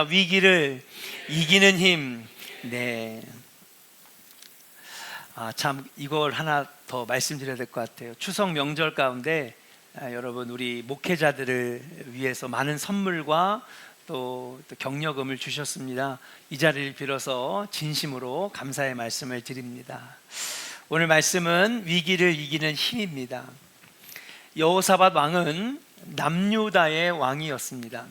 위기를 이기는 힘. 네. 참 이걸 하나 더 말씀드려야 될 것 같아요. 추석 명절 가운데 여러분 우리 목회자들을 위해서 많은 선물과 또 격려금을 주셨습니다. 이 자리를 빌어서 진심으로 감사의 말씀을 드립니다. 오늘 말씀은 위기를 이기는 힘입니다. 여호사밧 왕은 남유다의 왕이었습니다.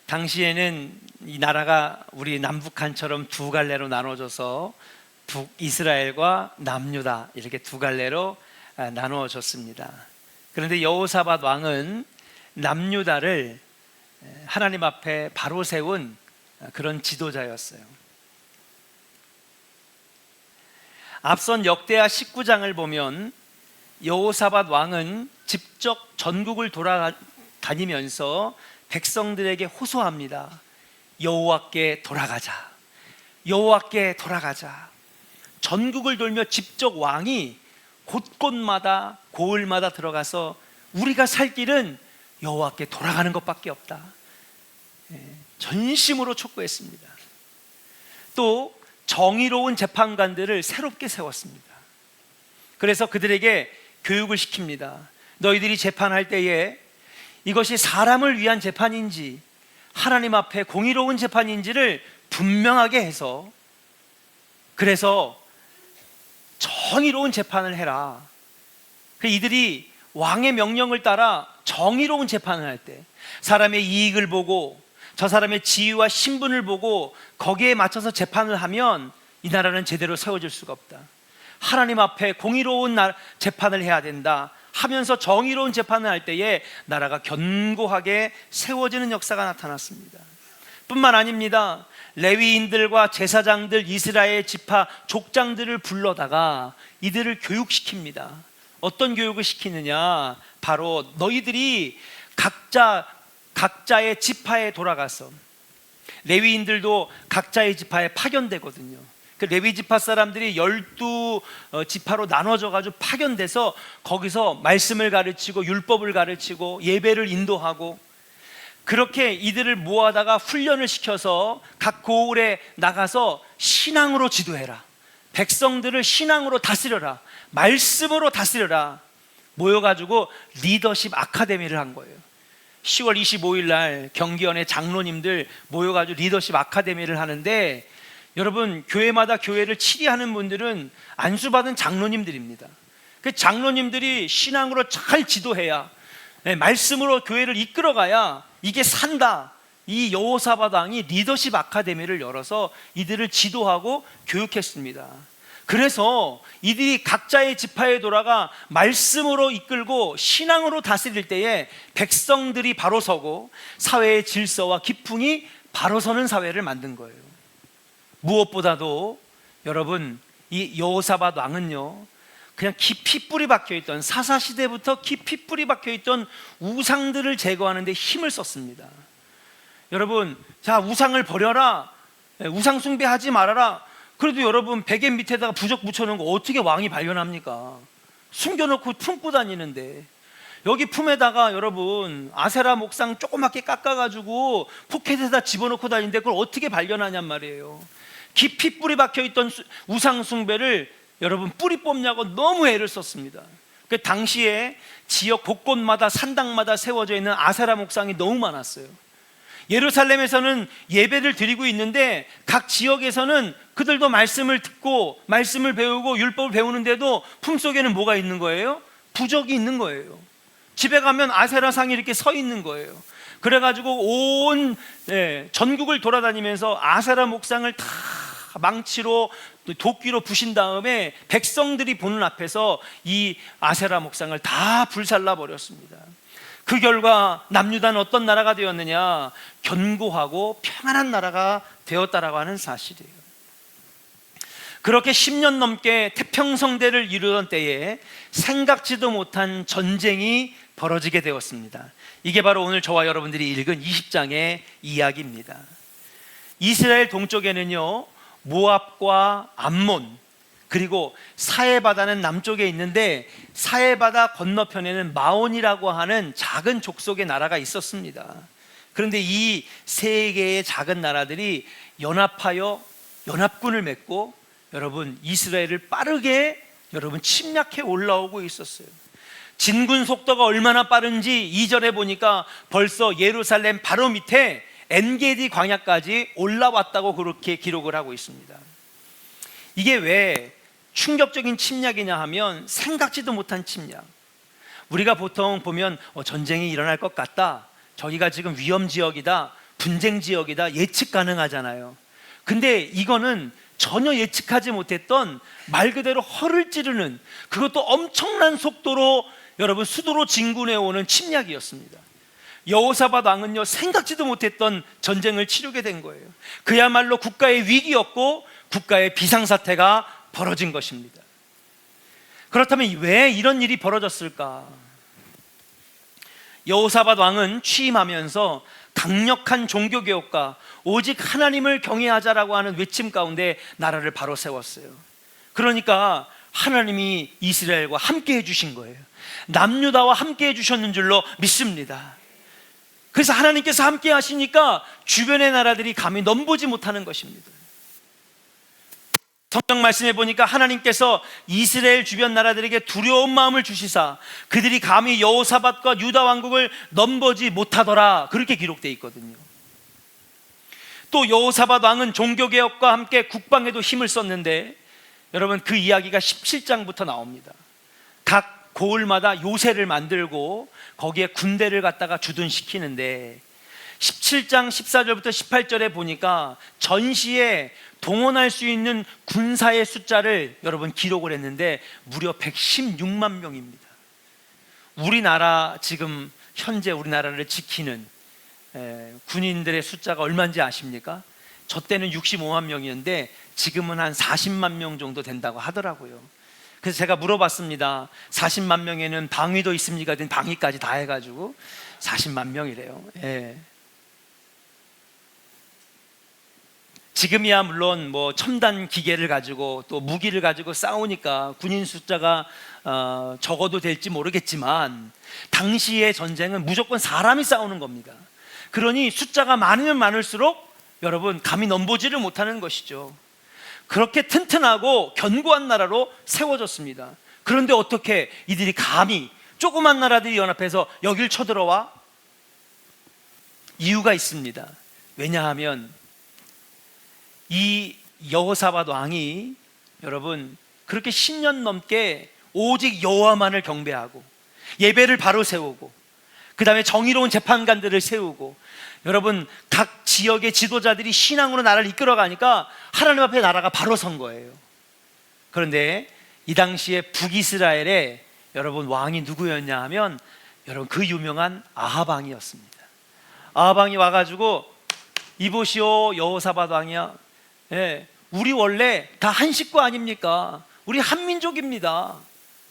당시에는 이 나라가 우리 남북한처럼 두 갈래로 나눠져서 북이스라엘과 남유다 이렇게 두 갈래로 나누어졌습니다. 그런데 여호사밧 왕은 남유다를 하나님 앞에 바로 세운 그런 지도자였어요. 앞선 역대하 19장을 보면 여호사밧 왕은 직접 전국을 돌아다니면서 백성들에게 호소합니다. 여호와께 돌아가자. 여호와께 돌아가자. 전국을 돌며 직접 왕이 곳곳마다 고을마다 들어가서 우리가 살 길은 여호와께 돌아가는 것밖에 없다. 전심으로 촉구했습니다. 또 정의로운 재판관들을 새롭게 세웠습니다. 그래서 그들에게 교육을 시킵니다. 너희들이 재판할 때에 이것이 사람을 위한 재판인지 하나님 앞에 공의로운 재판인지를 분명하게 해서 그래서 정의로운 재판을 해라. 이들이 왕의 명령을 따라 정의로운 재판을 할 때 사람의 이익을 보고 저 사람의 지위와 신분을 보고 거기에 맞춰서 재판을 하면 이 나라는 제대로 세워질 수가 없다. 하나님 앞에 공의로운 재판을 해야 된다 하면서 정의로운 재판을 할 때에 나라가 견고하게 세워지는 역사가 나타났습니다. 뿐만 아닙니다. 레위인들과 제사장들, 이스라엘 지파 족장들을 불러다가 이들을 교육시킵니다. 어떤 교육을 시키느냐? 바로 너희들이 각자의 지파에 돌아가서, 레위인들도 각자의 지파에 파견되거든요. 그 레위 지파 사람들이 12지파로 나눠져 가지고 파견돼서 거기서 말씀을 가르치고 율법을 가르치고 예배를 인도하고 그렇게 이들을 모아다가 훈련을 시켜서 각 고을에 나가서 신앙으로 지도해라. 백성들을 신앙으로 다스려라. 말씀으로 다스려라. 모여가지고 리더십 아카데미를 한 거예요. 10월 25일 날 경기원의 장로님들 모여가지고 리더십 아카데미를 하는데 여러분 교회마다 교회를 치리하는 분들은 안수받은 장로님들입니다. 그 장로님들이 신앙으로 잘 지도해야 말씀으로 교회를 이끌어가야 이게 산다. 이 여호사밧 왕이 리더십 아카데미를 열어서 이들을 지도하고 교육했습니다. 그래서 이들이 각자의 지파에 돌아가 말씀으로 이끌고 신앙으로 다스릴 때에 백성들이 바로 서고 사회의 질서와 기풍이 바로 서는 사회를 만든 거예요. 무엇보다도 여러분 이 여호사밧 왕은요 그냥 깊이 뿌리 박혀있던 사사시대부터 깊이 뿌리 박혀있던 우상들을 제거하는 데 힘을 썼습니다. 여러분 자 우상을 버려라. 우상 숭배하지 말아라. 그래도 여러분 베개 밑에다가 부적 붙여놓은 거 어떻게 왕이 발견합니까? 숨겨놓고 품고 다니는데 여기 품에다가 여러분 아세라 목상 조그맣게 깎아가지고 포켓에다 집어넣고 다니는데 그걸 어떻게 발견하냔 말이에요. 깊이 뿌리 박혀있던 우상 숭배를 여러분 뿌리 뽑냐고 너무 애를 썼습니다. 그 당시에 지역 곳곳마다 산당마다 세워져 있는 아세라 목상이 너무 많았어요. 예루살렘에서는 예배를 드리고 있는데 각 지역에서는 그들도 말씀을 듣고 말씀을 배우고 율법을 배우는데도 품속에는 뭐가 있는 거예요? 부적이 있는 거예요. 집에 가면 아세라상이 이렇게 서 있는 거예요. 그래가지고 온 전국을 돌아다니면서 아세라 목상을 다 망치로 도끼로 부신 다음에 백성들이 보는 앞에서 이 아세라 목상을 다 불살라 버렸습니다. 그 결과 남유다는 어떤 나라가 되었느냐? 견고하고 평안한 나라가 되었다라고 하는 사실이에요. 그렇게 10년 넘게 태평성대를 이루던 때에 생각지도 못한 전쟁이 벌어지게 되었습니다. 이게 바로 오늘 저와 여러분들이 읽은 20장의 이야기입니다. 이스라엘 동쪽에는요 모압과 암몬 그리고 사해바다는 남쪽에 있는데 사해바다 건너편에는 마온이라고 하는 작은 족속의 나라가 있었습니다. 그런데 이 세 개의 작은 나라들이 연합하여 연합군을 맺고 여러분 이스라엘을 빠르게 여러분 침략해 올라오고 있었어요. 진군 속도가 얼마나 빠른지 2절에 보니까 벌써 예루살렘 바로 밑에 엔게디 광야까지 올라왔다고 그렇게 기록을 하고 있습니다. 이게 왜 충격적인 침략이냐 하면 생각지도 못한 침략. 우리가 보통 보면 전쟁이 일어날 것 같다, 저기가 지금 위험 지역이다, 분쟁 지역이다 예측 가능하잖아요. 근데 이거는 전혀 예측하지 못했던 말 그대로 허를 찌르는, 그것도 엄청난 속도로 여러분 수도로 진군해 오는 침략이었습니다. 여호사밧 왕은요 생각지도 못했던 전쟁을 치르게 된 거예요. 그야말로 국가의 위기였고 국가의 비상사태가 벌어진 것입니다. 그렇다면 왜 이런 일이 벌어졌을까? 여호사밧 왕은 취임하면서 강력한 종교개혁과 오직 하나님을 경외하자라고 하는 외침 가운데 나라를 바로 세웠어요. 그러니까 하나님이 이스라엘과 함께 해주신 거예요. 남유다와 함께 해주셨는 줄로 믿습니다. 그래서 하나님께서 함께 하시니까 주변의 나라들이 감히 넘보지 못하는 것입니다. 성경 말씀해 보니까 하나님께서 이스라엘 주변 나라들에게 두려운 마음을 주시사 그들이 감히 여호사밧과 유다 왕국을 넘보지 못하더라, 그렇게 기록되어 있거든요. 또 여호사밧 왕은 종교개혁과 함께 국방에도 힘을 썼는데 여러분 그 이야기가 17장부터 나옵니다. 각 고을마다 요새를 만들고 거기에 군대를 갖다가 주둔시키는데 17장 14절부터 18절에 보니까 전시에 동원할 수 있는 군사의 숫자를 여러분 기록을 했는데 무려 116만 명입니다. 우리나라 지금 현재 우리나라를 지키는 군인들의 숫자가 얼마인지 아십니까? 저 때는 65만 명이었는데 지금은 한 40만 명 정도 된다고 하더라고요. 그래서 제가 물어봤습니다. 40만 명에는 방위도 있습니까? 방위까지 다 해가지고 40만 명이래요. 예. 지금이야 물론 뭐 첨단 기계를 가지고 또 무기를 가지고 싸우니까 군인 숫자가 적어도 될지 모르겠지만 당시의 전쟁은 무조건 사람이 싸우는 겁니다. 그러니 숫자가 많으면 많을수록 여러분 감히 넘보지를 못하는 것이죠. 그렇게 튼튼하고 견고한 나라로 세워졌습니다. 그런데 어떻게 이들이 감히 조그만 나라들이 연합해서 여길 쳐들어와? 이유가 있습니다. 왜냐하면 이 여호사밧 왕이 여러분 그렇게 10년 넘게 오직 여호와만을 경배하고 예배를 바로 세우고 그 다음에 정의로운 재판관들을 세우고 여러분 각 지역의 지도자들이 신앙으로 나라를 이끌어가니까 하나님 앞에 나라가 바로 선 거예요. 그런데 이 당시에 북이스라엘의 여러분 왕이 누구였냐 하면 여러분 그 유명한 아합 왕이었습니다. 아합 왕이 와가지고 이보시오 여호사밧 왕이야, 예, 우리 원래 다 한 식구 아닙니까? 우리 한민족입니다.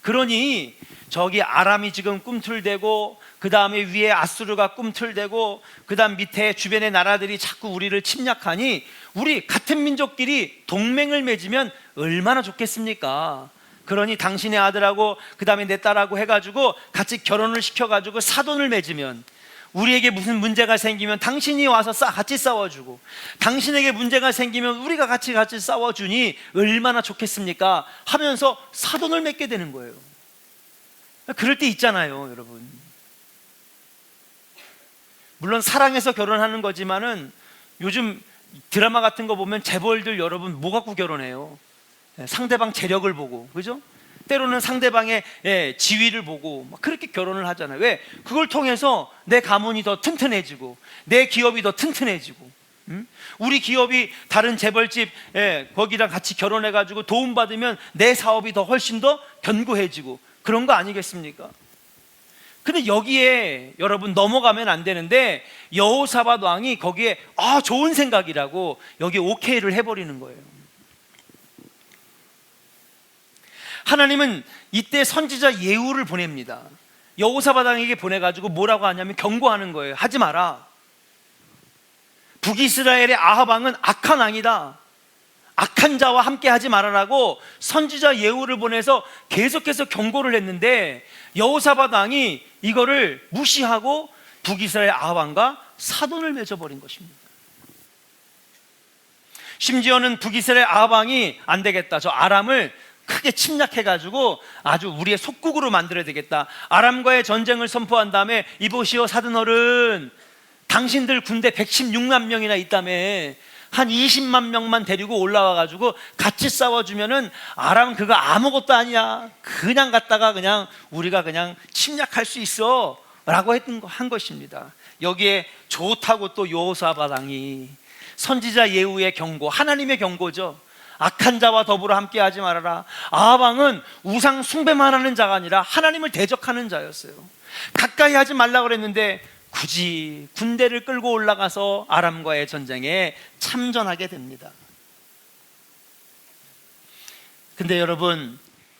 그러니 저기 아람이 지금 꿈틀대고 그 다음에 위에 아수르가 꿈틀대고 그 다음 밑에 주변의 나라들이 자꾸 우리를 침략하니 우리 같은 민족끼리 동맹을 맺으면 얼마나 좋겠습니까? 그러니 당신의 아들하고 그 다음에 내 딸하고 해가지고 같이 결혼을 시켜가지고 사돈을 맺으면 우리에게 무슨 문제가 생기면 당신이 와서 같이 싸워주고 당신에게 문제가 생기면 우리가 같이 싸워주니 얼마나 좋겠습니까? 하면서 사돈을 맺게 되는 거예요. 그럴 때 있잖아요, 여러분. 물론 사랑해서 결혼하는 거지만은 요즘 드라마 같은 거 보면 재벌들 여러분 뭐 갖고 결혼해요? 상대방 재력을 보고, 그죠? 때로는 상대방의 지위를 보고 막 그렇게 결혼을 하잖아요. 왜? 그걸 통해서 내 가문이 더 튼튼해지고 내 기업이 더 튼튼해지고, 우리 기업이 다른 재벌집 거기랑 같이 결혼해가지고 도움받으면 내 사업이 더 훨씬 더 견고해지고 그런 거 아니겠습니까? 근데 여기에 여러분 넘어가면 안 되는데 여호사밧 왕이 거기에 좋은 생각이라고 여기에 오케이를 해버리는 거예요. 하나님은 이때 선지자 예후를 보냅니다. 여호사밧 왕에게 보내가지고 뭐라고 하냐면 경고하는 거예요. 하지 마라. 북이스라엘의 아합 왕은 악한 왕이다. 악한 자와 함께 하지 말아라고 선지자 예후를 보내서 계속해서 경고를 했는데 여호사밧 왕이 이거를 무시하고 북이스라엘 아합 왕과 사돈을 맺어버린 것입니다. 심지어는 북이스라엘 아합 왕이 안 되겠다, 저 아람을 크게 침략해가지고 아주 우리의 속국으로 만들어야 되겠다, 아람과의 전쟁을 선포한 다음에 이보시오 사돈어른, 당신들 군대 116만 명이나 있다며 한 20만 명만 데리고 올라와가지고 같이 싸워주면은 아람은 그거 아무것도 아니야, 그냥 갔다가 그냥 우리가 그냥 침략할 수 있어 라고 한 것입니다. 여기에 좋다고 또 여호사밧 왕이 선지자 예후의 경고, 하나님의 경고죠. 악한 자와 더불어 함께하지 말아라. 아합 왕은 우상 숭배만 하는 자가 아니라 하나님을 대적하는 자였어요. 가까이 하지 말라고 그랬는데 굳이 군대를 끌고 올라가서 아람과의 전쟁에 참전하게 됩니다. 근데 여러분,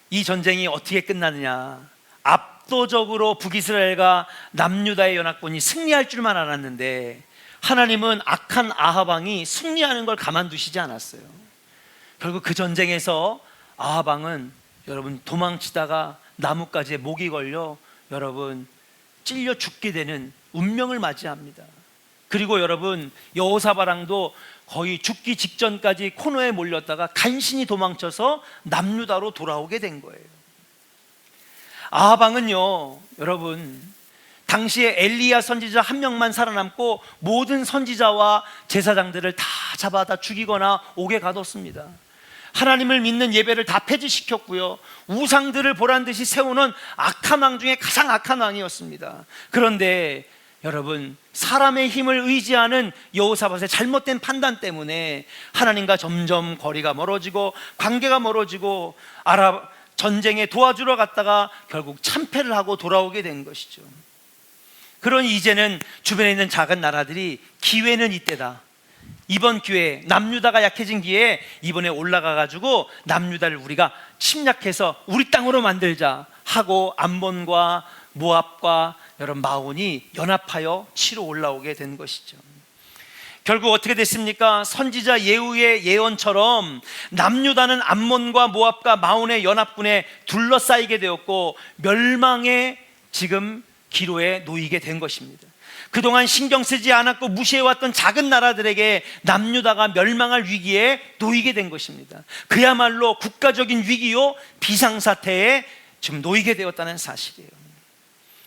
이 전쟁이 어떻게 끝나느냐? 압도적으로 북이스라엘과 남유다의 연합군이 승리할 줄만 알았는데 하나님은 악한 아합 왕이 승리하는 걸 가만두시지 않았어요. 결국 그 전쟁에서 아합 왕은 여러분 도망치다가 나뭇가지에 목이 걸려 여러분 찔려 죽게 되는 운명을 맞이합니다. 그리고 여러분 여호사밧 왕도 거의 죽기 직전까지 코너에 몰렸다가 간신히 도망쳐서 남유다로 돌아오게 된 거예요. 아합 왕은요, 여러분 당시에 엘리야 선지자 한 명만 살아남고 모든 선지자와 제사장들을 다 잡아다 죽이거나 옥에 가뒀습니다. 하나님을 믿는 예배를 다 폐지시켰고요, 우상들을 보란듯이 세우는 악한 왕 중에 가장 악한 왕이었습니다. 그런데 여러분 사람의 힘을 의지하는 여호사밧의 잘못된 판단 때문에 하나님과 점점 거리가 멀어지고 관계가 멀어지고 아랍 전쟁에 도와주러 갔다가 결국 참패를 하고 돌아오게 된 것이죠. 그러니 이제는 주변에 있는 작은 나라들이 기회는 이때다, 이번 기회에 남유다가 약해진 기회에 이번에 올라가가지고 남유다를 우리가 침략해서 우리 땅으로 만들자 하고 암몬과 모압과 여러분 마온이 연합하여 치러 올라오게 된 것이죠. 결국 어떻게 됐습니까? 선지자 예후의 예언처럼 남유다는 암몬과 모압과 마온의 연합군에 둘러싸이게 되었고 멸망의 지금 기로에 놓이게 된 것입니다. 그동안 신경 쓰지 않았고 무시해왔던 작은 나라들에게 남유다가 멸망할 위기에 놓이게 된 것입니다. 그야말로 국가적인 위기요 비상사태에 지금 놓이게 되었다는 사실이에요.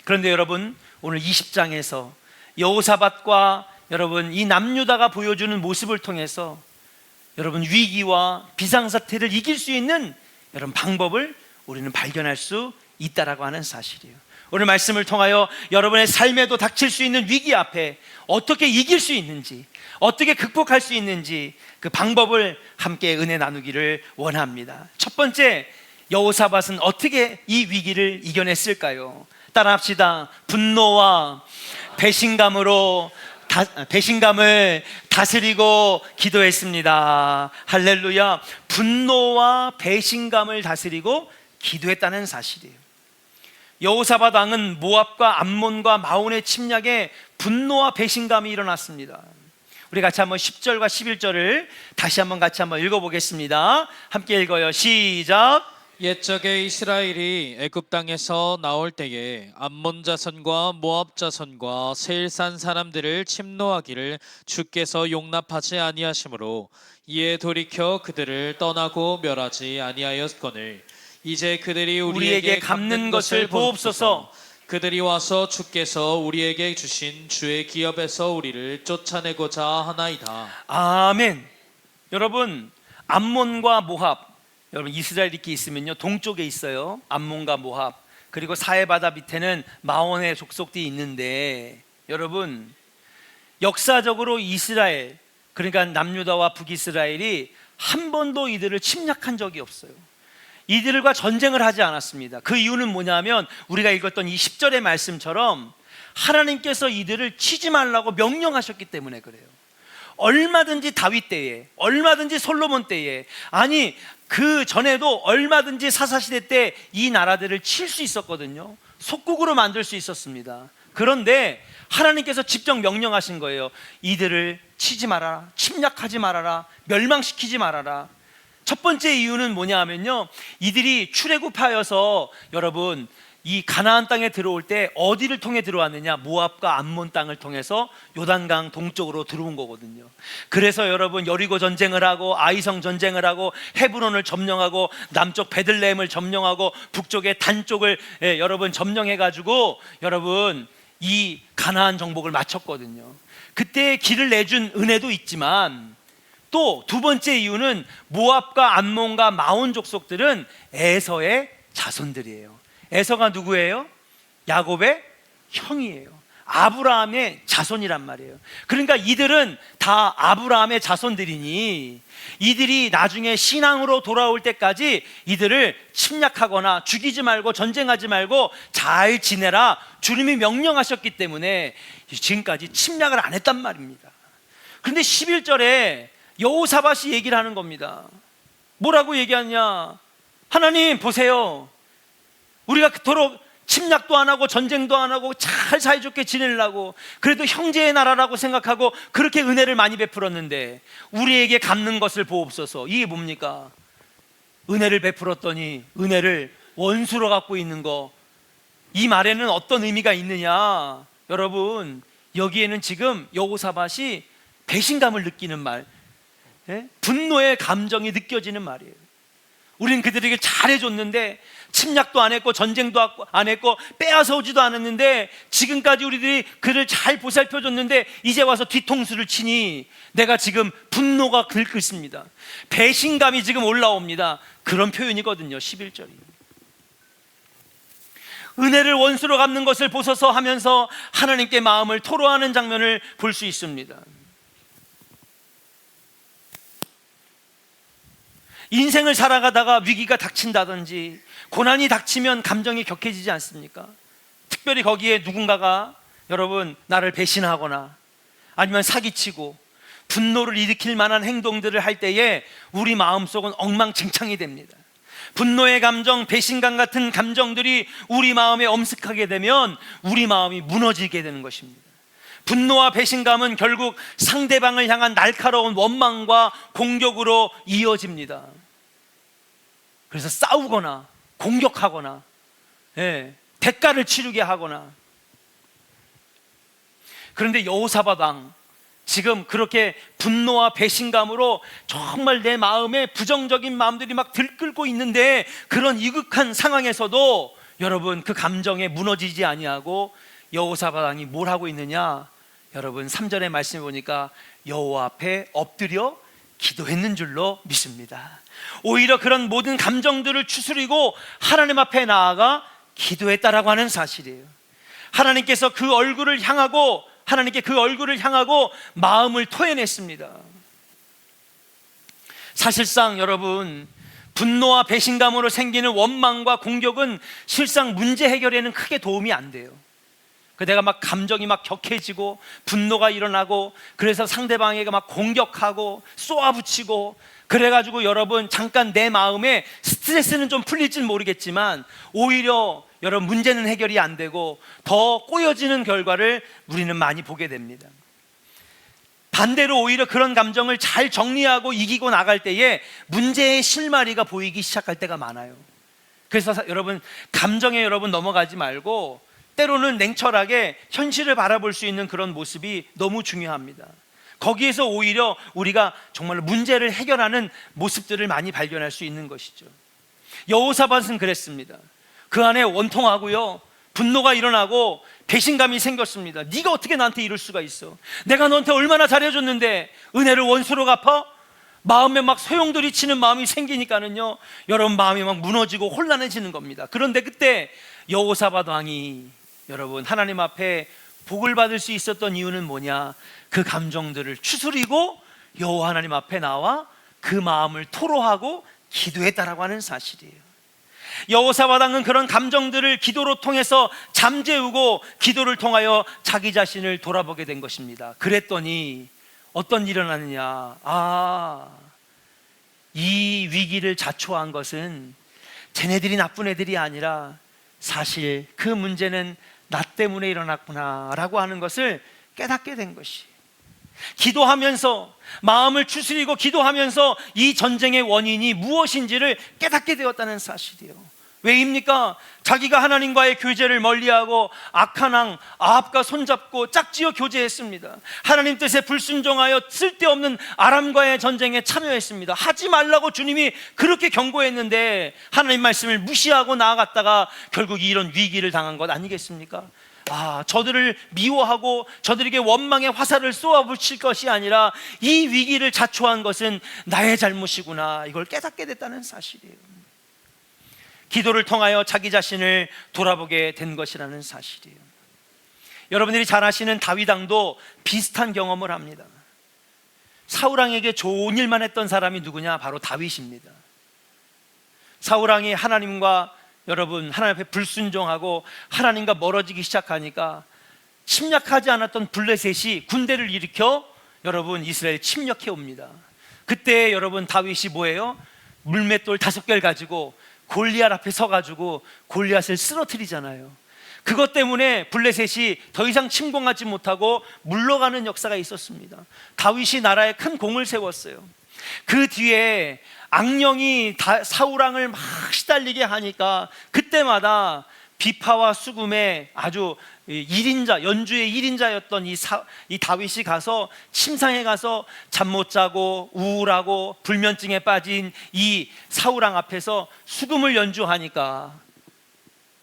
그런데 여러분 오늘 20장에서 여호사밧과 여러분 이 남유다가 보여주는 모습을 통해서 여러분 위기와 비상사태를 이길 수 있는 여러분 방법을 우리는 발견할 수 있다라고 하는 사실이에요. 오늘 말씀을 통하여 여러분의 삶에도 닥칠 수 있는 위기 앞에 어떻게 이길 수 있는지, 어떻게 극복할 수 있는지 그 방법을 함께 은혜 나누기를 원합니다. 첫 번째, 여호사밧은 어떻게 이 위기를 이겨냈을까요? 따라합시다. 분노와 배신감을 다스리고 기도했습니다. 할렐루야. 분노와 배신감을 다스리고 기도했다는 사실이에요. 여호사밧 왕은 모압과 암몬과 마온의 침략에 분노와 배신감이 일어났습니다. 우리 같이 한번 10절과 11절을 다시 한번 같이 한번 읽어보겠습니다. 함께 읽어요. 시작. 옛적에 이스라엘이 애굽 땅에서 나올 때에 암몬 자손과 모압 자손과 세일산 사람들을 침노하기를 주께서 용납하지 아니하시므로 이에 돌이켜 그들을 떠나고 멸하지 아니하였거늘 이제 그들이 우리에게 갚는 것을 보옵소서. 그들이 와서 주께서 우리에게 주신 주의 기업에서 우리를 쫓아내고자 하나이다. 아멘. 여러분 암몬과 모압, 여러분 이스라엘 이렇게 있으면요 동쪽에 있어요. 암몬과 모압, 그리고 사해바다 밑에는 마온의 족속들이 있는데 여러분 역사적으로 이스라엘, 그러니까 남유다와 북이스라엘이 한 번도 이들을 침략한 적이 없어요. 이들과 전쟁을 하지 않았습니다. 그 이유는 뭐냐면 우리가 읽었던 이 10절의 말씀처럼 하나님께서 이들을 치지 말라고 명령하셨기 때문에 그래요. 얼마든지 다윗 때에, 얼마든지 솔로몬 때에, 아니 그 전에도 얼마든지 사사시대 때 이 나라들을 칠 수 있었거든요. 속국으로 만들 수 있었습니다. 그런데 하나님께서 직접 명령하신 거예요. 이들을 치지 말아라, 침략하지 말아라, 멸망시키지 말아라. 첫 번째 이유는 뭐냐 하면요, 이들이 출애굽하여서 여러분 이 가나안 땅에 들어올 때 어디를 통해 들어왔느냐? 모압과 암몬 땅을 통해서 요단강 동쪽으로 들어온 거거든요. 그래서 여러분 여리고 전쟁을 하고 아이성 전쟁을 하고 헤브론을 점령하고 남쪽 베들레헴을 점령하고 북쪽의 단 쪽을 여러분 점령해 가지고 여러분 이 가나안 정복을 마쳤거든요. 그때 길을 내준 은혜도 있지만 또 두 번째 이유는 모압과 암몬과 마온 족속들은 에서의 자손들이에요. 에서가 누구예요? 야곱의 형이에요. 아브라함의 자손이란 말이에요. 그러니까 이들은 다 아브라함의 자손들이니 이들이 나중에 신앙으로 돌아올 때까지 이들을 침략하거나 죽이지 말고 전쟁하지 말고 잘 지내라 주님이 명령하셨기 때문에 지금까지 침략을 안 했단 말입니다. 그런데 11절에 여호사밧이 얘기를 하는 겁니다. 뭐라고 얘기하냐? 하나님 보세요. 우리가 그토록 침략도 안 하고 전쟁도 안 하고 잘 사이좋게 지내려고 그래도 형제의 나라라고 생각하고 그렇게 은혜를 많이 베풀었는데 우리에게 갚는 것을 보옵소서. 이게 뭡니까? 은혜를 베풀었더니 은혜를 원수로 갖고 있는 거. 이 말에는 어떤 의미가 있느냐? 여러분 여기에는 지금 여호사밧이 배신감을 느끼는 말, 분노의 감정이 느껴지는 말이에요. 우리는 그들에게 잘해줬는데 침략도 안 했고 전쟁도 안 했고 빼앗아 오지도 않았는데 지금까지 우리들이 그를 잘 보살펴줬는데 이제 와서 뒤통수를 치니 내가 지금 분노가 긁습니다. 배신감이 지금 올라옵니다. 그런 표현이거든요. 11절이. 은혜를 원수로 갚는 것을 보소서 하면서 하나님께 마음을 토로하는 장면을 볼 수 있습니다. 인생을 살아가다가 위기가 닥친다든지 고난이 닥치면 감정이 격해지지 않습니까? 특별히 거기에 누군가가 여러분 나를 배신하거나 아니면 사기치고 분노를 일으킬 만한 행동들을 할 때에 우리 마음속은 엉망진창이 됩니다. 분노의 감정, 배신감 같은 감정들이 우리 마음에 엄습하게 되면 우리 마음이 무너지게 되는 것입니다. 분노와 배신감은 결국 상대방을 향한 날카로운 원망과 공격으로 이어집니다. 그래서 싸우거나 공격하거나 대가를 치르게 하거나. 그런데 여호사밧 왕 지금 그렇게 분노와 배신감으로 정말 내 마음에 부정적인 마음들이 막 들끓고 있는데 그런 이극한 상황에서도 여러분 그 감정에 무너지지 아니하고 여호사밧 왕이 뭘 하고 있느냐? 여러분 3절의 말씀을 보니까 여호와 앞에 엎드려 기도했는 줄로 믿습니다. 오히려 그런 모든 감정들을 추스리고 하나님 앞에 나아가 기도했다라고 하는 사실이에요. 하나님께서 그 얼굴을 향하고 하나님께 그 얼굴을 향하고 마음을 토해냈습니다. 사실상 여러분 분노와 배신감으로 생기는 원망과 공격은 실상 문제 해결에는 크게 도움이 안 돼요. 내가 막 감정이 막 격해지고 분노가 일어나고 그래서 상대방에게 막 공격하고 쏘아붙이고 그래가지고 여러분 잠깐 내 마음에 스트레스는 좀 풀릴지는 모르겠지만 오히려 여러분 문제는 해결이 안 되고 더 꼬여지는 결과를 우리는 많이 보게 됩니다. 반대로 오히려 그런 감정을 잘 정리하고 이기고 나갈 때에 문제의 실마리가 보이기 시작할 때가 많아요. 그래서 여러분 감정에 여러분 넘어가지 말고 때로는 냉철하게 현실을 바라볼 수 있는 그런 모습이 너무 중요합니다. 거기에서 오히려 우리가 정말 문제를 해결하는 모습들을 많이 발견할 수 있는 것이죠. 여호사밧은 그랬습니다. 그 안에 원통하고요 분노가 일어나고 배신감이 생겼습니다. 네가 어떻게 나한테 이럴 수가 있어? 내가 너한테 얼마나 잘해줬는데 은혜를 원수로 갚아? 마음에 막 소용돌이 치는 마음이 생기니까는요 여러분 마음이 막 무너지고 혼란해지는 겁니다. 그런데 그때 여호사밧 왕이 여러분 하나님 앞에 복을 받을 수 있었던 이유는 뭐냐? 그 감정들을 추스리고 여호와 하나님 앞에 나와 그 마음을 토로하고 기도했다라고 하는 사실이에요. 여호사밧 왕은 그런 감정들을 기도로 통해서 잠재우고 기도를 통하여 자기 자신을 돌아보게 된 것입니다. 그랬더니 어떤 일이 일어나느냐? 이 위기를 자초한 것은 쟤네들이 나쁜 애들이 아니라 사실 그 문제는 나 때문에 일어났구나 라고 하는 것을 깨닫게 된 것이, 기도하면서 마음을 추스리고 기도하면서 이 전쟁의 원인이 무엇인지를 깨닫게 되었다는 사실이에요. 왜입니까? 자기가 하나님과의 교제를 멀리하고 악한 왕 아합과 손잡고 짝지어 교제했습니다. 하나님 뜻에 불순종하여 쓸데없는 아람과의 전쟁에 참여했습니다. 하지 말라고 주님이 그렇게 경고했는데 하나님 말씀을 무시하고 나아갔다가 결국 이런 위기를 당한 것 아니겠습니까? 저들을 미워하고 저들에게 원망의 화살을 쏘아붙일 것이 아니라 이 위기를 자초한 것은 나의 잘못이구나, 이걸 깨닫게 됐다는 사실이에요. 기도를 통하여 자기 자신을 돌아보게 된 것이라는 사실이에요. 여러분들이 잘 아시는 다윗 왕도 비슷한 경험을 합니다. 사울 왕에게 좋은 일만 했던 사람이 누구냐? 바로 다윗입니다. 사울 왕이 하나님과 하나님 앞에 불순종하고 하나님과 멀어지기 시작하니까 침략하지 않았던 블레셋이 군대를 일으켜 이스라엘 침략해 옵니다. 그때 다윗이 뭐예요? 물맷돌 5개를 가지고 골리앗 앞에 서가지고 골리앗을 쓰러뜨리잖아요. 그것 때문에 블레셋이 더 이상 침공하지 못하고 물러가는 역사가 있었습니다. 다윗이 나라에 큰 공을 세웠어요. 그 뒤에 악령이 사울 왕을 막 시달리게 하니까 그때마다 비파와 수금의 아주 연주의 1인자였던 이 다윗이 가서 침상에 가서 잠 못 자고 우울하고 불면증에 빠진 이 사울 왕 앞에서 수금을 연주하니까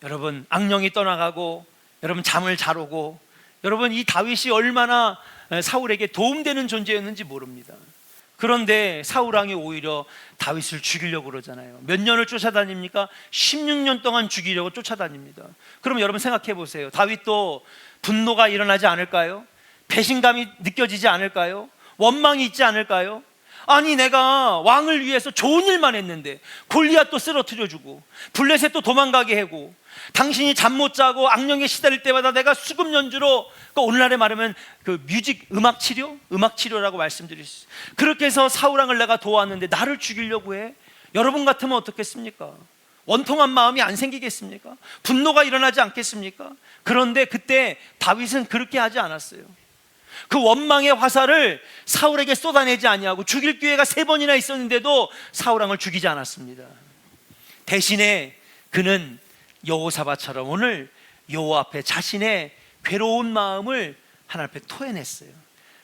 여러분, 악령이 떠나가고 잠을 잘 오고, 이 다윗이 얼마나 사울에게 도움되는 존재였는지 모릅니다. 그런데 사울 왕이 오히려 다윗을 죽이려고 그러잖아요. 몇 년을 쫓아다닙니까? 16년 동안 죽이려고 쫓아다닙니다. 그럼 여러분 생각해 보세요. 다윗도 분노가 일어나지 않을까요? 배신감이 느껴지지 않을까요? 원망이 있지 않을까요? 아니, 내가 왕을 위해서 좋은 일만 했는데 골리앗도 쓰러뜨려주고 블레셋도 도망가게 하고, 당신이 잠 못 자고 악령에 시달릴 때마다 내가 수금 연주로, 오늘날에 말하면 음악 치료라고 말씀드릴 수 있어요. 그렇게 해서 사울 왕을 내가 도왔는데 나를 죽이려고 해? 여러분 같으면 어떻겠습니까? 원통한 마음이 안 생기겠습니까? 분노가 일어나지 않겠습니까? 그런데 그때 다윗은 그렇게 하지 않았어요. 그 원망의 화살을 사울에게 쏟아내지 아니하고 죽일 기회가 3번이나 있었는데도 사울 왕을 죽이지 않았습니다. 대신에 그는 여호사밧처럼 오늘 여호와 앞에 자신의 괴로운 마음을 하나님 앞에 토해냈어요.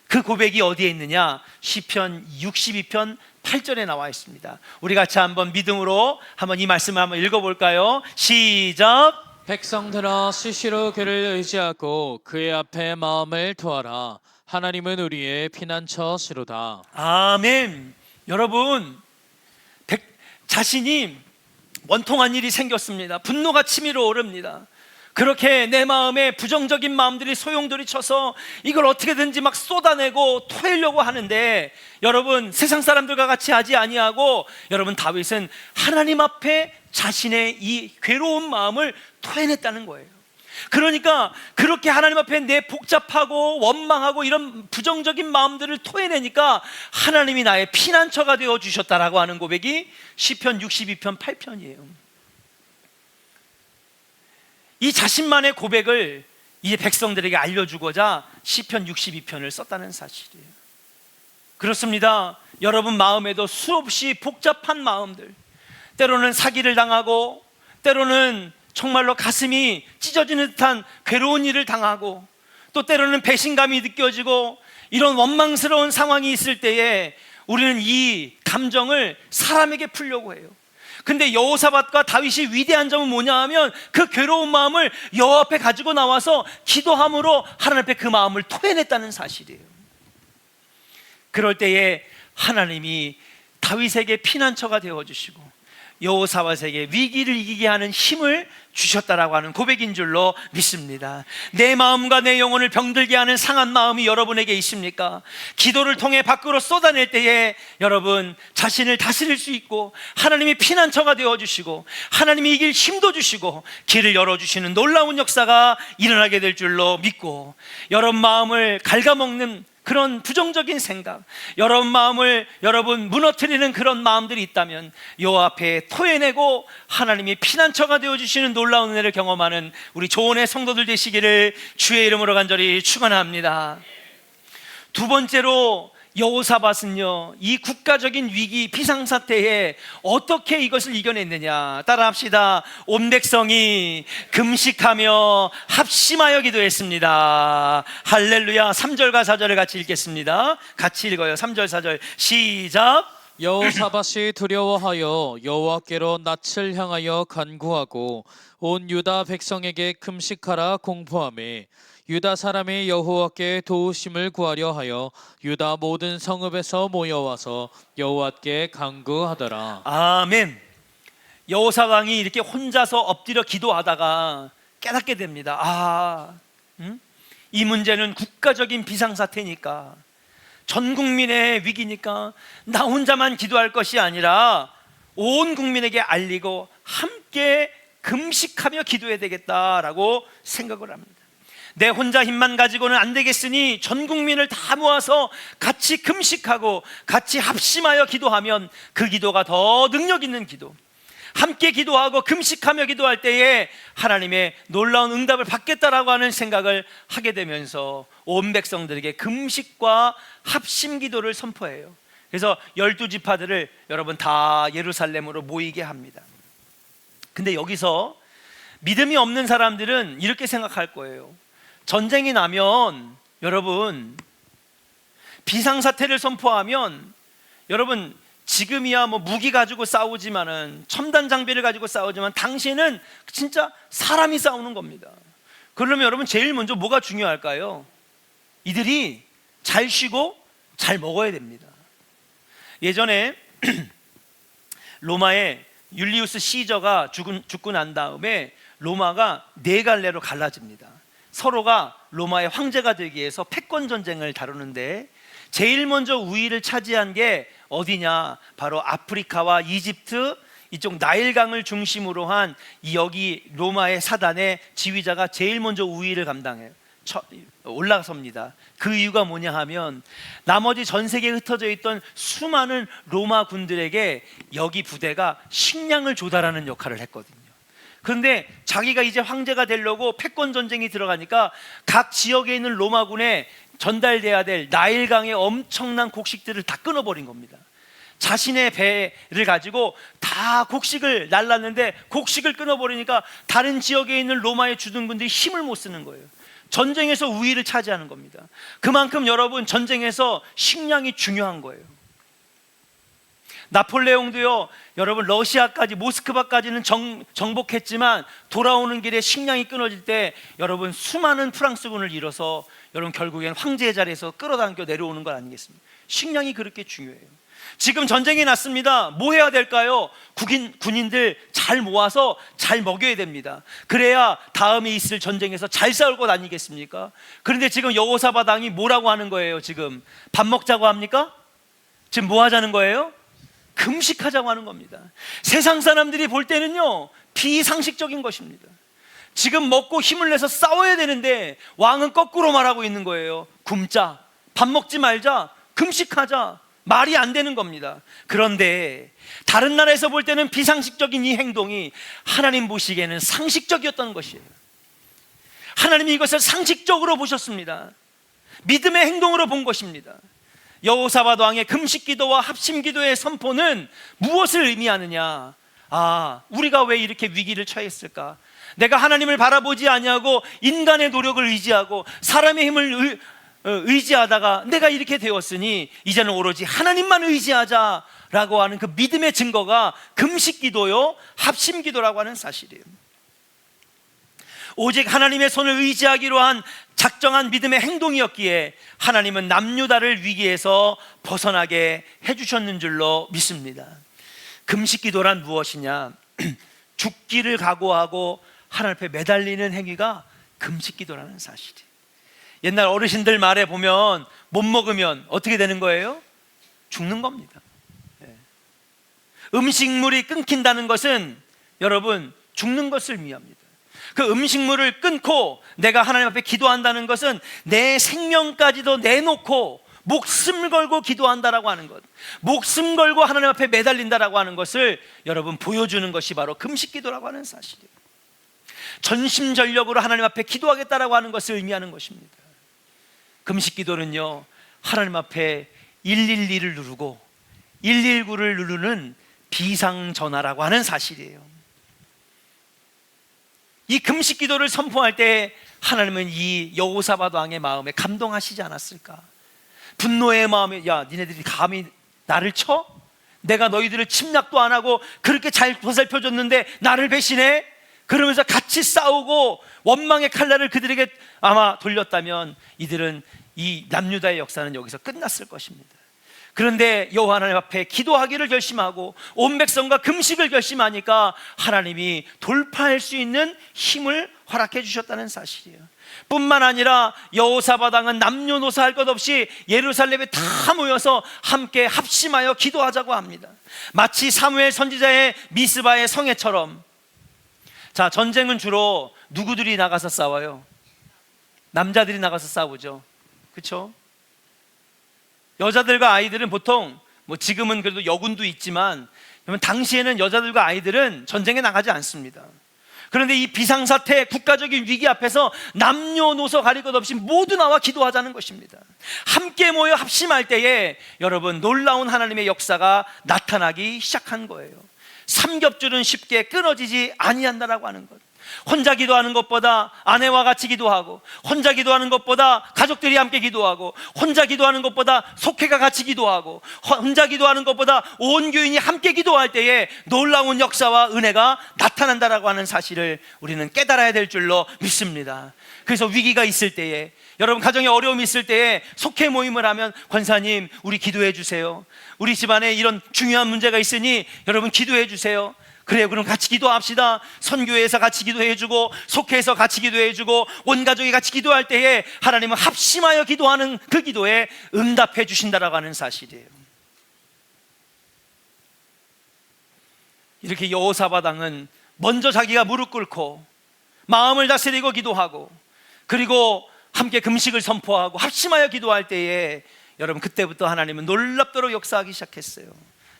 그 고백이 어디에 있느냐? 시편 62편 8절에 나와 있습니다. 우리 같이 한번 믿음으로 이 말씀을 한번 읽어볼까요? 시작. 백성들아, 수시로 그를 의지하고 그의 앞에 마음을 토하라. 하나님은 우리의 피난처시로다. 아멘. 여러분, 자신이 원통한 일이 생겼습니다. 분노가 치밀어 오릅니다. 그렇게 내 마음에 부정적인 마음들이 소용돌이 쳐서 이걸 어떻게든지 막 쏟아내고 토하려고 하는데, 여러분, 세상 사람들과 같이 하지 아니하고 다윗은 하나님 앞에 자신의 이 괴로운 마음을 토해냈다는 거예요. 그러니까 그렇게 하나님 앞에 내 복잡하고 원망하고 이런 부정적인 마음들을 토해내니까 하나님이 나의 피난처가 되어 주셨다라고 하는 고백이 시편 62편 8편이에요. 이 자신만의 고백을 이제 백성들에게 알려주고자 시편 62편을 썼다는 사실이에요. 그렇습니다. 여러분 마음에도 수없이 복잡한 마음들, 때로는 사기를 당하고, 때로는 정말로 가슴이 찢어지는 듯한 괴로운 일을 당하고, 또 때로는 배신감이 느껴지고, 이런 원망스러운 상황이 있을 때에 우리는 이 감정을 사람에게 풀려고 해요. 근데 여호사밧과 다윗이 위대한 점은 뭐냐 하면 그 괴로운 마음을 여호와 앞에 가지고 나와서 기도함으로 하나님 앞에 그 마음을 토해냈다는 사실이에요. 그럴 때에 하나님이 다윗에게 피난처가 되어주시고 여호사밧에게 위기를 이기게 하는 힘을 주셨다라고 하는 고백인 줄로 믿습니다. 내 마음과 내 영혼을 병들게 하는 상한 마음이 여러분에게 있습니까? 기도를 통해 밖으로 쏟아낼 때에 여러분 자신을 다스릴 수 있고, 하나님이 피난처가 되어주시고 하나님이 이길 힘도 주시고 길을 열어주시는 놀라운 역사가 일어나게 될 줄로 믿고, 여러분 마음을 갉아먹는 그런 부정적인 생각, 여러분 마음을 무너뜨리는 그런 마음들이 있다면 여호와 앞에 토해내고 하나님이 피난처가 되어주시는 놀라운 은혜를 경험하는 우리 조언의 성도들 되시기를 주의 이름으로 간절히 축원합니다. 두 번째로 여호사밧은요, 이 국가적인 위기 비상사태에 어떻게 이것을 이겨냈느냐. 따라합시다. 온 백성이 금식하며 합심하여 기도했습니다. 할렐루야. 3절과 4절을 같이 읽겠습니다. 같이 읽어요. 3절 4절 시작. 여호사밧이 두려워하여 여호와께로 낯을 향하여 간구하고 온 유다 백성에게 금식하라 공포하매 유다 사람이 여호와께 도우심을 구하려 하여 유다 모든 성읍에서 모여와서 여호와께 간구하더라. 아멘. 여호사 왕이 이렇게 혼자서 엎드려 기도하다가 깨닫게 됩니다. 이 문제는 국가적인 비상사태니까, 전 국민의 위기니까 나 혼자만 기도할 것이 아니라 온 국민에게 알리고 함께 금식하며 기도해야 되겠다라고 생각을 합니다. 내 혼자 힘만 가지고는 안 되겠으니 전 국민을 다 모아서 같이 금식하고 같이 합심하여 기도하면 그 기도가 더 능력 있는 기도, 함께 기도하고 금식하며 기도할 때에 하나님의 놀라운 응답을 받겠다라고 하는 생각을 하게 되면서 온 백성들에게 금식과 합심 기도를 선포해요. 그래서 12지파들을 여러분 다 예루살렘으로 모이게 합니다. 근데 여기서 믿음이 없는 사람들은 이렇게 생각할 거예요. 전쟁이 나면, 여러분 비상사태를 선포하면, 여러분 지금이야 뭐 무기 가지고 싸우지만은, 첨단 장비를 가지고 싸우지만 당시에는 진짜 사람이 싸우는 겁니다. 그러면 여러분 제일 먼저 뭐가 중요할까요? 이들이 잘 쉬고 잘 먹어야 됩니다. 예전에 로마의 율리우스 시저가 죽고 난 다음에 로마가 네 갈래로 갈라집니다. 서로가 로마의 황제가 되기 위해서 패권 전쟁을 다루는데 제일 먼저 우위를 차지한 게 어디냐? 바로 아프리카와 이집트 이쪽 나일강을 중심으로 한 여기 로마의 사단의 지휘자가 제일 먼저 우위를 감당해요. 올라섭니다. 그 이유가 뭐냐 하면 나머지 전 세계에 흩어져 있던 수많은 로마 군들에게 여기 부대가 식량을 조달하는 역할을 했거든요. 그런데 자기가 이제 황제가 되려고 패권 전쟁이 들어가니까 각 지역에 있는 로마군에 전달돼야 될 나일강의 엄청난 곡식들을 다 끊어버린 겁니다. 자신의 배를 가지고 다 곡식을 날랐는데 곡식을 끊어버리니까 다른 지역에 있는 로마의 주둔군들이 힘을 못 쓰는 거예요. 전쟁에서 우위를 차지하는 겁니다. 그만큼 여러분 전쟁에서 식량이 중요한 거예요. 나폴레옹도요, 여러분 러시아까지 모스크바까지는 정복했지만 돌아오는 길에 식량이 끊어질 때 여러분 수많은 프랑스군을 잃어서 여러분 결국엔 황제의 자리에서 끌어당겨 내려오는 것 아니겠습니까? 식량이 그렇게 중요해요. 지금 전쟁이 났습니다. 뭐 해야 될까요? 군인들 잘 모아서 잘 먹여야 됩니다. 그래야 다음에 있을 전쟁에서 잘 싸울 것 아니겠습니까? 그런데 지금 여호사밧 왕이 뭐라고 하는 거예요? 지금 밥 먹자고 합니까? 지금 뭐 하자는 거예요? 금식하자고 하는 겁니다. 세상 사람들이 볼 때는요 비상식적인 것입니다. 지금 먹고 힘을 내서 싸워야 되는데 왕은 거꾸로 말하고 있는 거예요. 굶자, 밥 먹지 말자, 금식하자. 말이 안 되는 겁니다. 그런데 다른 나라에서 볼 때는 비상식적인 이 행동이 하나님 보시기에는 상식적이었던 것이에요. 하나님이 이것을 상식적으로 보셨습니다. 믿음의 행동으로 본 것입니다. 여호사밧 왕의 금식기도와 합심기도의 선포는 무엇을 의미하느냐? 우리가 왜 이렇게 위기를 처했을까? 내가 하나님을 바라보지 아니하고 인간의 노력을 의지하고 사람의 힘을 의지하다가 내가 이렇게 되었으니 이제는 오로지 하나님만 의지하자라고 하는 그 믿음의 증거가 금식기도요 합심기도라고 하는 사실이에요. 오직 하나님의 손을 의지하기로 한 작정한 믿음의 행동이었기에 하나님은 남유다를 위기에서 벗어나게 해주셨는 줄로 믿습니다. 금식기도란 무엇이냐? 죽기를 각오하고 하나님 앞에 매달리는 행위가 금식기도라는 사실이에요. 옛날 어르신들 말에 보면 못 먹으면 어떻게 되는 거예요? 죽는 겁니다. 음식물이 끊긴다는 것은 여러분 죽는 것을 의미합니다. 그 음식물을 끊고 내가 하나님 앞에 기도한다는 것은 내 생명까지도 내놓고 목숨 걸고 기도한다라고 하는 것, 목숨 걸고 하나님 앞에 매달린다라고 하는 것을 여러분 보여주는 것이 바로 금식기도라고 하는 사실이에요. 전심전력으로 하나님 앞에 기도하겠다라고 하는 것을 의미하는 것입니다. 금식기도는요 하나님 앞에 112를 누르고 119를 누르는 비상전화라고 하는 사실이에요. 이 금식 기도를 선포할 때 하나님은 이 여호사밧 왕의 마음에 감동하시지 않았을까? 분노의 마음에, 야, 니네들이 감히 나를 쳐? 내가 너희들을 침략도 안 하고 그렇게 잘 보살펴줬는데 나를 배신해? 그러면서 같이 싸우고 원망의 칼날을 그들에게 아마 돌렸다면 이들은 이 남유다의 역사는 여기서 끝났을 것입니다. 그런데 여호와 하나님 앞에 기도하기를 결심하고 온 백성과 금식을 결심하니까 하나님이 돌파할 수 있는 힘을 허락해 주셨다는 사실이에요. 뿐만 아니라 여호사밧 왕은 남녀노소 할 것 없이 예루살렘에 다 모여서 함께 합심하여 기도하자고 합니다. 마치 사무엘 선지자의 미스바의 성회처럼. 자, 전쟁은 주로 누구들이 나가서 싸워요? 남자들이 나가서 싸우죠. 그렇죠? 여자들과 아이들은 보통 뭐 지금은 그래도 여군도 있지만 당시에는 여자들과 아이들은 전쟁에 나가지 않습니다. 그런데 이 비상사태, 국가적인 위기 앞에서 남녀노소 가릴 것 없이 모두 나와 기도하자는 것입니다. 함께 모여 합심할 때에 여러분 놀라운 하나님의 역사가 나타나기 시작한 거예요. 삼겹줄은 쉽게 끊어지지 아니한다라고 하는 것. 혼자 기도하는 것보다 아내와 같이 기도하고, 혼자 기도하는 것보다 가족들이 함께 기도하고, 혼자 기도하는 것보다 속회가 같이 기도하고, 혼자 기도하는 것보다 온 교인이 함께 기도할 때에 놀라운 역사와 은혜가 나타난다라고 하는 사실을 우리는 깨달아야 될 줄로 믿습니다. 그래서 위기가 있을 때에, 여러분 가정에 어려움이 있을 때에 속회 모임을 하면, 권사님 우리 기도해 주세요, 우리 집안에 이런 중요한 문제가 있으니 여러분 기도해 주세요. 그래요, 그럼 같이 기도합시다. 선교회에서 같이 기도해주고, 속회에서 같이 기도해주고, 온 가족이 같이 기도할 때에 하나님은 합심하여 기도하는 그 기도에 응답해 주신다라고 하는 사실이에요. 이렇게 여호사밧 왕은 먼저 자기가 무릎 꿇고 마음을 다스리고 기도하고, 그리고 함께 금식을 선포하고 합심하여 기도할 때에 여러분 그때부터 하나님은 놀랍도록 역사하기 시작했어요.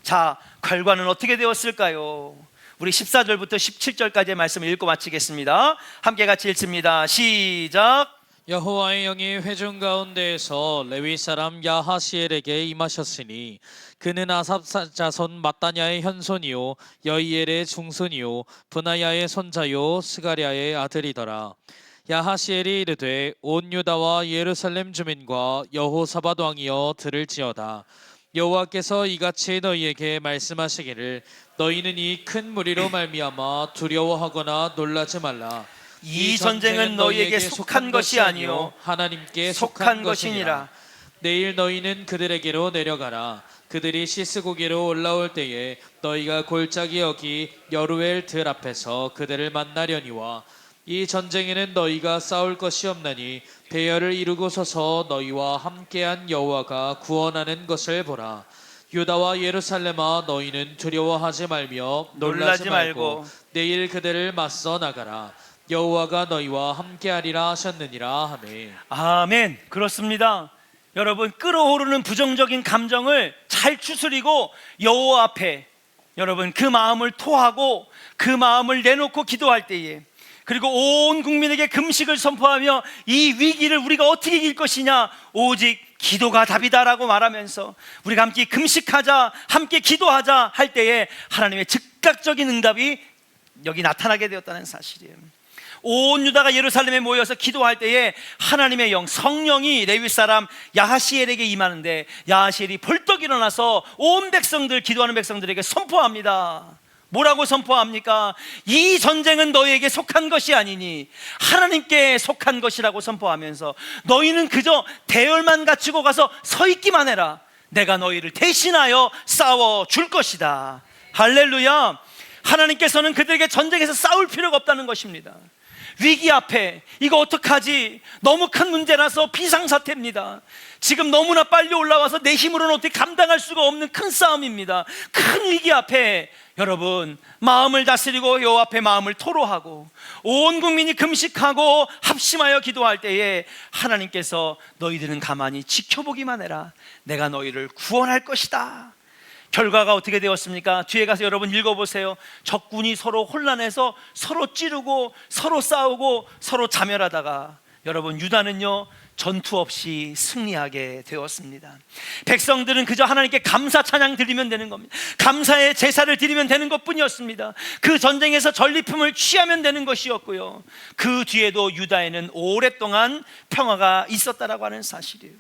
자, 결과는 어떻게 되었을까요? 우리 14절부터 17절까지의 말씀을 읽고 마치겠습니다. 함께 같이 읽습니다. 시작. 여호와의 영이 회중 가운데에서 레위 사람 야하시엘에게 임하셨으니 그는 아삽 자손 마따냐의 현손이요 여이엘의 중손이요 브나야의 손자요 스가랴의 아들이더라. 야하시엘이 이르되 온 유다와 예루살렘 주민과 여호사밧 왕이여 들을지어다. 여호와께서 이같이 너희에게 말씀하시기를 너희는 이 큰 무리로 말미암아 두려워하거나 놀라지 말라. 이 전쟁은 너희에게 속한 것이 아니요 하나님께 속한 것이니라. 내일 너희는 그들에게로 내려가라. 그들이 시스고기로 올라올 때에 너희가 골짜기 여기 여루엘 들 앞에서 그들을 만나려니와 이 전쟁에는 너희가 싸울 것이 없나니 대열을 이루고 서서 너희와 함께한 여호와가 구원하는 것을 보라. 유다와 예루살렘아 너희는 두려워하지 말며 놀라지 말고 내일 그들을 맞서 나가라. 여호와가 너희와 함께하리라 하셨느니라. 아멘. 아멘. 그렇습니다. 여러분 끓어오르는 부정적인 감정을 잘 추스리고 여호와 앞에 여러분 그 마음을 토하고 그 마음을 내놓고 기도할 때에, 그리고 온 국민에게 금식을 선포하며 이 위기를 우리가 어떻게 이길 것이냐, 오직 기도가 답이다라고 말하면서 우리가 함께 금식하자, 함께 기도하자 할 때에 하나님의 즉각적인 응답이 여기 나타나게 되었다는 사실이에요. 온 유다가 예루살렘에 모여서 기도할 때에 하나님의 영, 성령이 레위 사람 야하시엘에게 임하는데, 야하시엘이 벌떡 일어나서 온 백성들, 기도하는 백성들에게 선포합니다. 뭐라고 선포합니까? 이 전쟁은 너희에게 속한 것이 아니니 하나님께 속한 것이라고 선포하면서 너희는 그저 대열만 갖추고 가서 서 있기만 해라. 내가 너희를 대신하여 싸워 줄 것이다. 할렐루야. 하나님께서는 그들에게 전쟁에서 싸울 필요가 없다는 것입니다. 위기 앞에 이거 어떡하지? 너무 큰 문제라서 비상사태입니다. 지금 너무나 빨리 올라와서 내 힘으로는 어떻게 감당할 수가 없는 큰 싸움입니다. 큰 위기 앞에 여러분 마음을 다스리고 여호와 앞에 마음을 토로하고 온 국민이 금식하고 합심하여 기도할 때에 하나님께서 너희들은 가만히 지켜보기만 해라. 내가 너희를 구원할 것이다. 결과가 어떻게 되었습니까? 뒤에 가서 여러분 읽어보세요. 적군이 서로 혼란해서 서로 찌르고 서로 싸우고 서로 자멸하다가 여러분 유다는요 전투 없이 승리하게 되었습니다. 백성들은 그저 하나님께 감사 찬양 드리면 되는 겁니다. 감사의 제사를 드리면 되는 것뿐이었습니다. 그 전쟁에서 전리품을 취하면 되는 것이었고요, 그 뒤에도 유다에는 오랫동안 평화가 있었다라고 하는 사실이에요.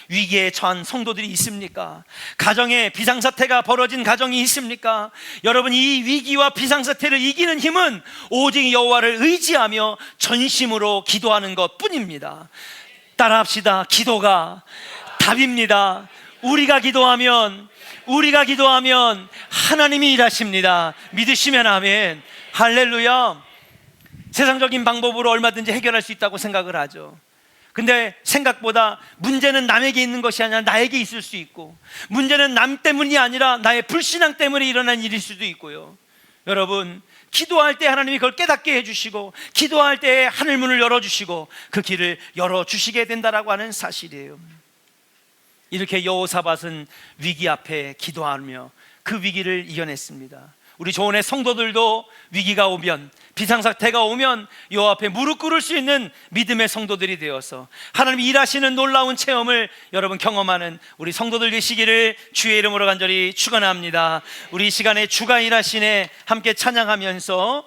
위기에 처한 성도들이 있습니까? 가정에 비상사태가 벌어진 가정이 있습니까? 여러분, 이 위기와 비상사태를 이기는 힘은 오직 여호와를 의지하며 전심으로 기도하는 것뿐입니다. 따라합시다. 기도가 답입니다. 우리가 기도하면 하나님이 일하십니다. 믿으시면 아멘. 할렐루야. 세상적인 방법으로 얼마든지 해결할 수 있다고 생각을 하죠. 근데 생각보다 문제는 남에게 있는 것이 아니라 나에게 있을 수 있고, 문제는 남 때문이 아니라 나의 불신앙 때문에 일어난 일일 수도 있고요. 여러분, 기도할 때 하나님이 그걸 깨닫게 해주시고, 기도할 때 하늘문을 열어주시고 그 길을 열어주시게 된다라고 하는 사실이에요. 이렇게 여호사밧은 위기 앞에 기도하며 그 위기를 이겨냈습니다. 우리 조원의 성도들도 위기가 오면, 비상사태가 오면 여호와 앞에 무릎 꿇을 수 있는 믿음의 성도들이 되어서 하나님이 일하시는 놀라운 체험을 여러분 경험하는 우리 성도들 되시기를 주의 이름으로 간절히 축원합니다. 우리 이 시간에 주가 일하시네 함께 찬양하면서